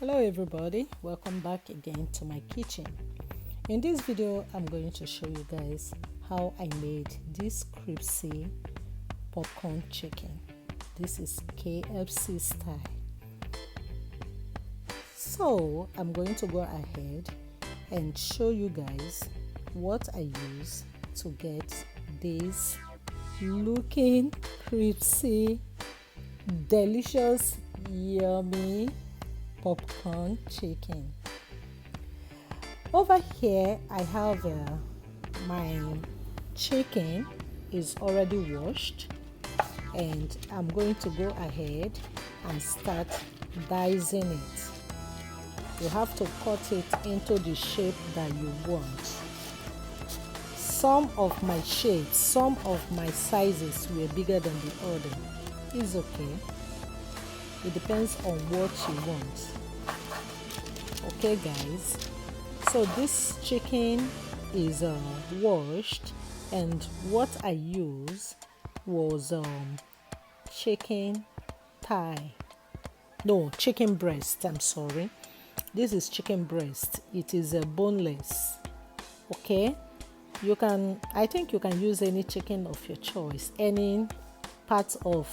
Hello everybody, welcome back again to my kitchen. In this video I'm going to show you guys how I made this crispy popcorn chicken. This is KFC style. So I'm going to go ahead and show you guys what I use to get this looking crispy, delicious, yummy popcorn chicken. Over here I have my chicken is already washed, and I'm going to go ahead and start dicing it. You have to cut it into the shape that you want. Some of my shapes, some of my sizes were bigger than the other. It's okay. It depends on what you want. Okay guys, so this chicken is washed, and what I used was chicken breast. I'm sorry, this is chicken breast. It is boneless. Okay, I think you can use any chicken of your choice, any part of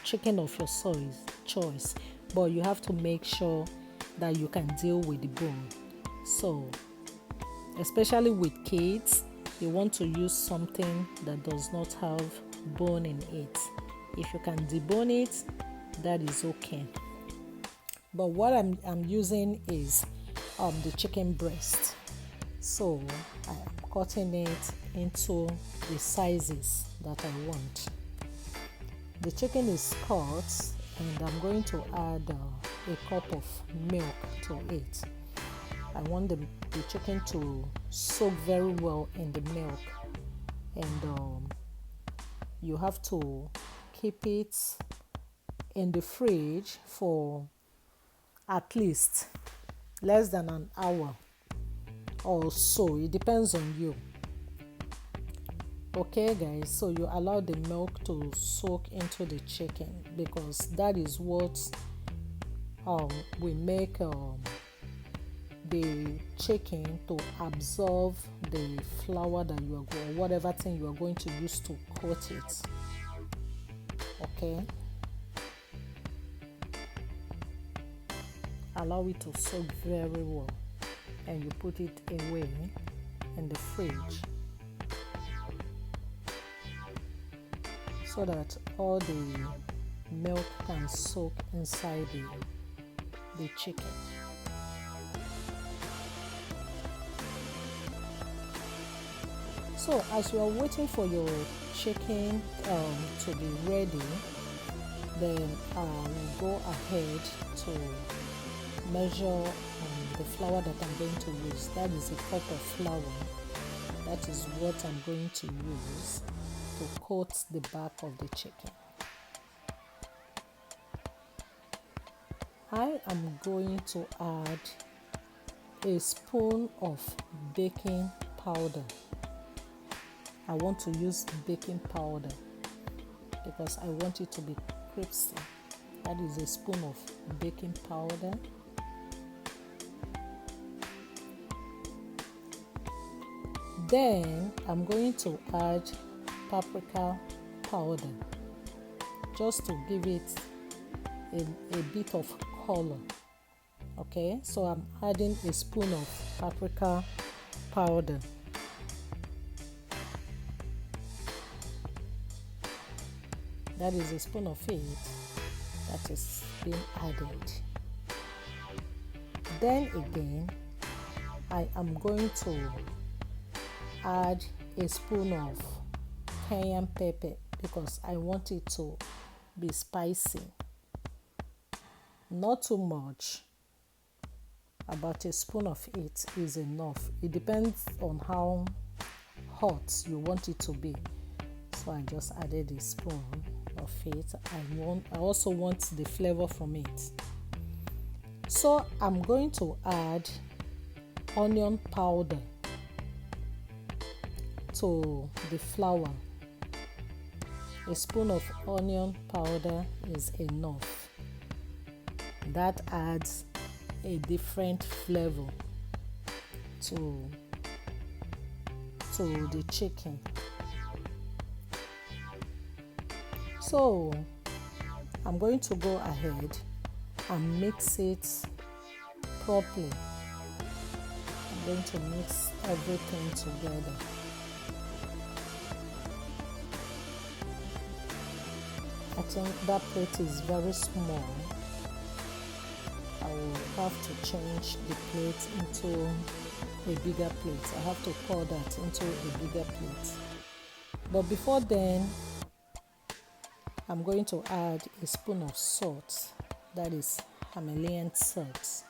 chicken of your choice, but you have to make sure that you can deal with the bone. So especially with kids, you want to use something that does not have bone in it. If you can debone it, that is okay, but what I'm using is the chicken breast. So I'm cutting it into the sizes that I want. The chicken is cut, and I'm going to add a cup of milk to it. I want the chicken to soak very well in the milk, and you have to keep it in the fridge for at least less than an hour or so. It depends on you. Okay guys, so you allow the milk to soak into the chicken, because that is what will make the chicken to absorb the flour that you are going, whatever thing you are going to use to coat it. Okay, allow it to soak very well, and you put it away in the fridge, so that all the milk can soak inside the chicken. So as you are waiting for your chicken to be ready, then I will go ahead to measure the flour that I'm going to use. That is a cup of flour. That is what I'm going to use to coat the back of the chicken. I am going to add a spoon of baking powder. I want to use baking powder because I want it to be crispy. That is a spoon of baking powder. Then I'm going to add paprika powder, just to give it a bit of color. Okay, so I'm adding a spoon of paprika powder. That is a spoon of it that is being added. Then again, I am going to add a spoon of cayenne pepper, because I want it to be spicy. Not too much. About a spoon of it is enough. It depends on how hot you want it to be. So I just added a spoon of it. I also want the flavor from it. So I'm going to add onion powder to the flour. A spoon of onion powder is enough. That adds a different flavor to the chicken. So I'm going to go ahead and mix it properly. I'm going to mix everything together. I think that plate is very small. I will have to change the plate into a bigger plate. I have to pour that into a bigger plate. But before then, I'm going to add a spoon of salt, that is Himalayan salt.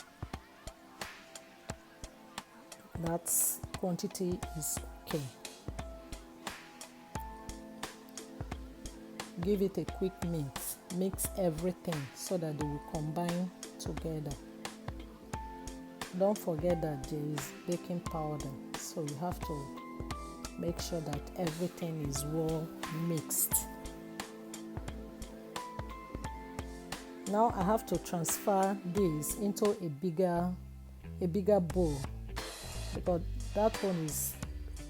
That quantity is okay. Give it a quick mix everything so that they will combine together. Don't forget that there is baking powder, so you have to make sure that everything is well mixed. Now I have to transfer this into a bigger bowl, because that one is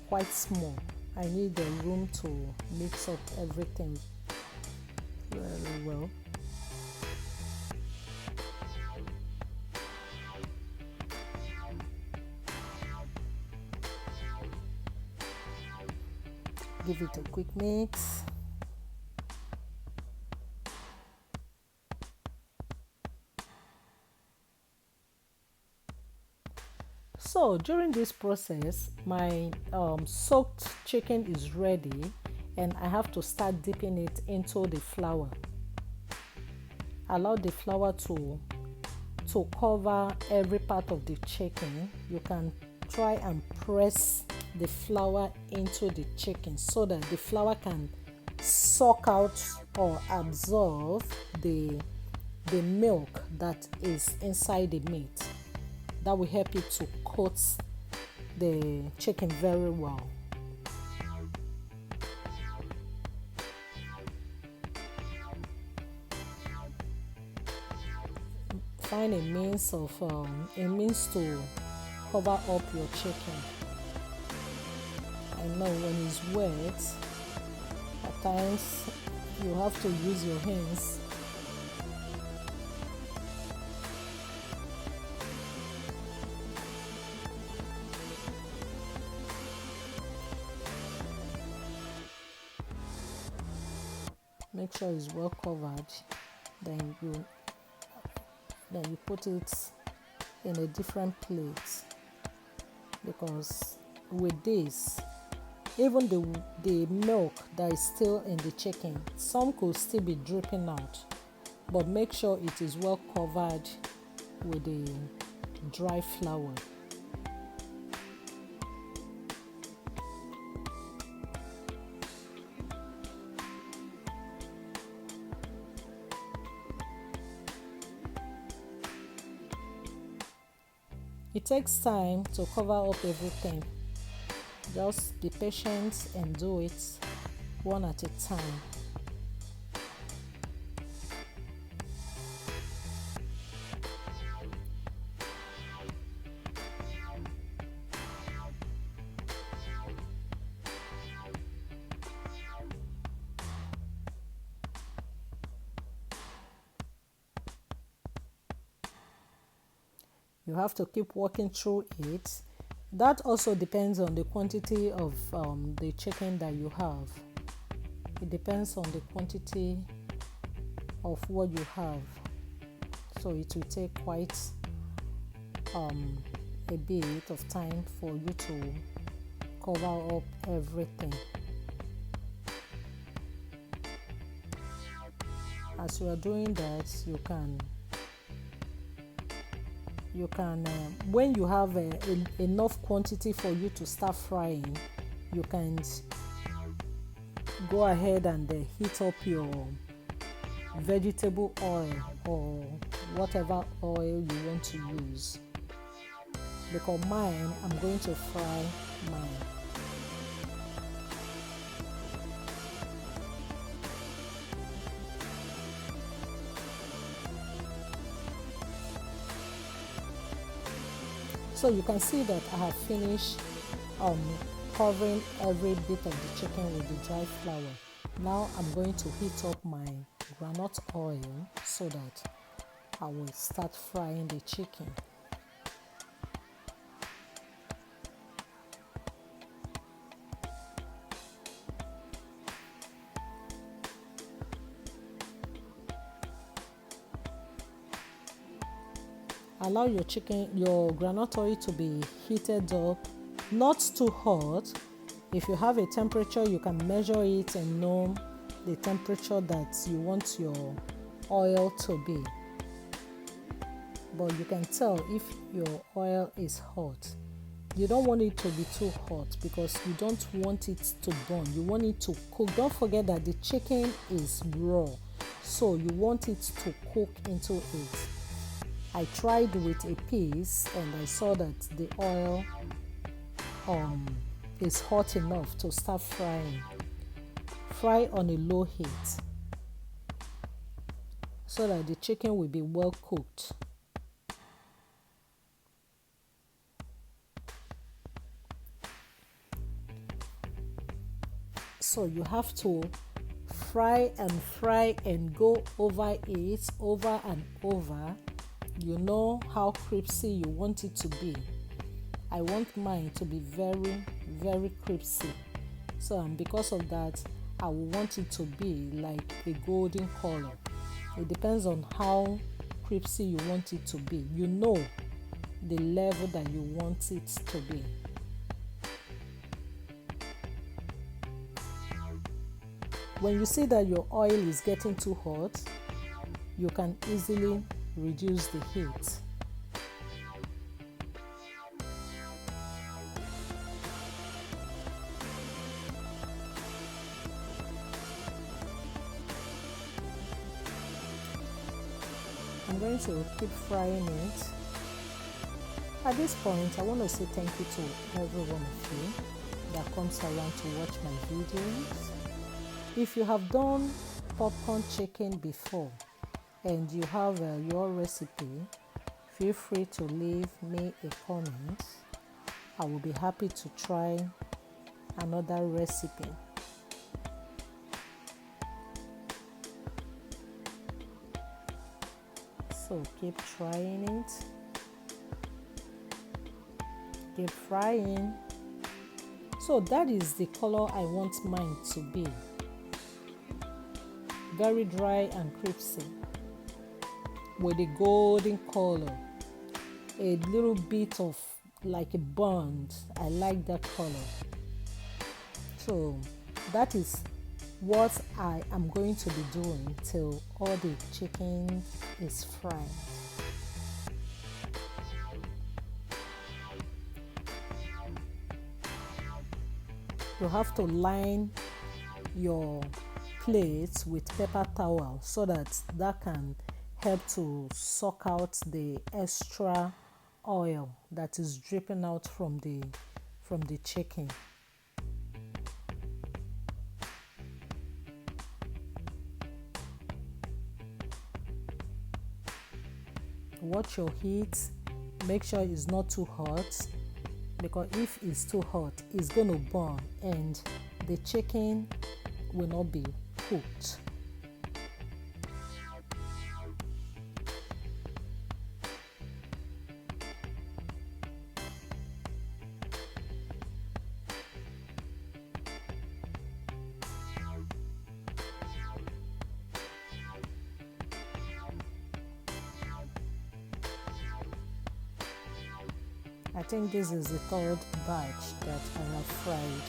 quite small. I need the room to mix up everything very well. Give it a quick mix. So during this process, my soaked chicken is ready, and I have to start dipping it into the flour. Allow the flour to cover every part of the chicken. You can try and press the flour into the chicken so that the flour can suck out or absorb the milk that is inside the meat. That will help it to coat the chicken very well. Find a means to cover up your chicken. I know when it's wet, at times you have to use your hands. Make sure it's well covered. Then you put it in a different plate, because with this, even the milk that is still in the chicken, some could still be dripping out, but make sure it is well covered with the dry flour. It takes time to cover up everything. Just be patient and do it one at a time. You have to keep working through it. That also depends on the quantity of the chicken that you have. It depends on the quantity of what you have. So it will take quite a bit of time for you to cover up everything. As you are doing that, you can when you have enough quantity for you to start frying, you can go ahead and heat up your vegetable oil or whatever oil you want to use. Because I'm going to fry mine. So you can see that I have finished covering every bit of the chicken with the dry flour. Now I'm going to heat up my groundnut oil so that I will start frying the chicken. Allow your groundnut oil to be heated up, not too hot. If you have a temperature, you can measure it and know the temperature that you want your oil to be. But you can tell if your oil is hot. You don't want it to be too hot because you don't want it to burn. You want it to cook. Don't forget that the chicken is raw, so you want it to cook into it. I tried with a piece and I saw that the oil is hot enough to start frying. Fry on a low heat so that the chicken will be well cooked. So you have to fry and go over it over and over. You know how crispy you want it to be. I want mine to be very, very crispy. So and because of that, I will want it to be like a golden color. It depends on how crispy you want it to be. You know the level that you want it to be. When you see that your oil is getting too hot, you can easily reduce the heat. I'm going to keep frying it. At this point, I want to say thank you to every one of you that comes around to watch my videos. If you have done popcorn chicken before and you have your recipe, feel free to leave me a comment. I will be happy to try another recipe. So keep trying it. Keep frying. So that is the color I want mine to be. Very dry and crispy with a golden color, a little bit of like a bond. I like that color. So that is what I am going to be doing till all the chicken is fried. You have to line your plates with paper towel so that can help to suck out the extra oil that is dripping out from the chicken. Watch your heat. Make sure it's not too hot, because if it's too hot, it's going to burn and the chicken will not be cooked. I think this is the third batch that I have fried.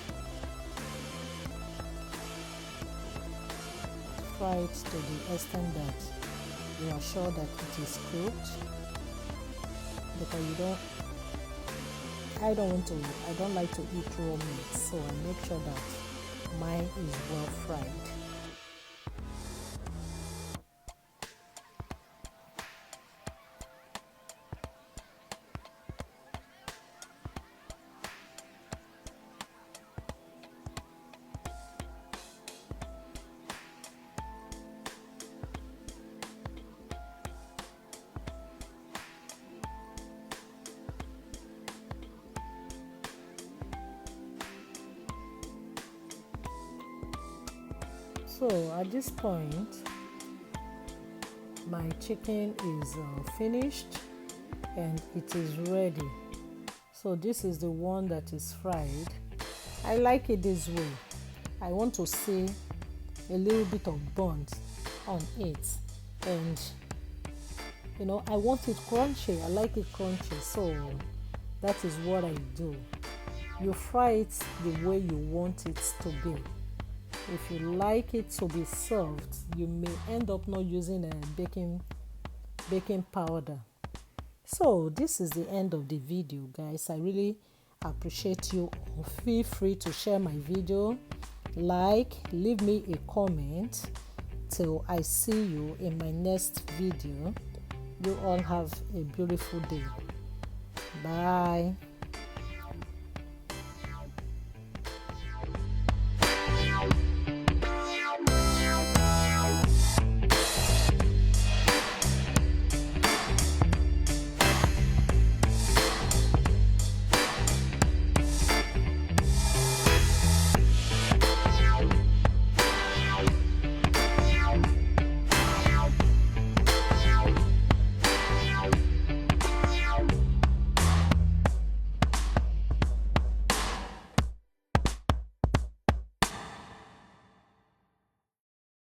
Fried to the extent that you are sure that it is cooked, because I don't like to eat raw meat, so I make sure that mine is well fried. So at this point, my chicken is finished and it is ready. So this is the one that is fried. I like it this way. I want to see a little bit of burnt on it, and I want it crunchy. I like it crunchy, so that is what I do. You fry it the way you want it to be. If you like it to be soft, you may end up not using a baking powder. So this is the end of the video, guys. I really appreciate you. Feel free to share my video, leave me a comment. Till I see you in my next video. You all have a beautiful day. Bye.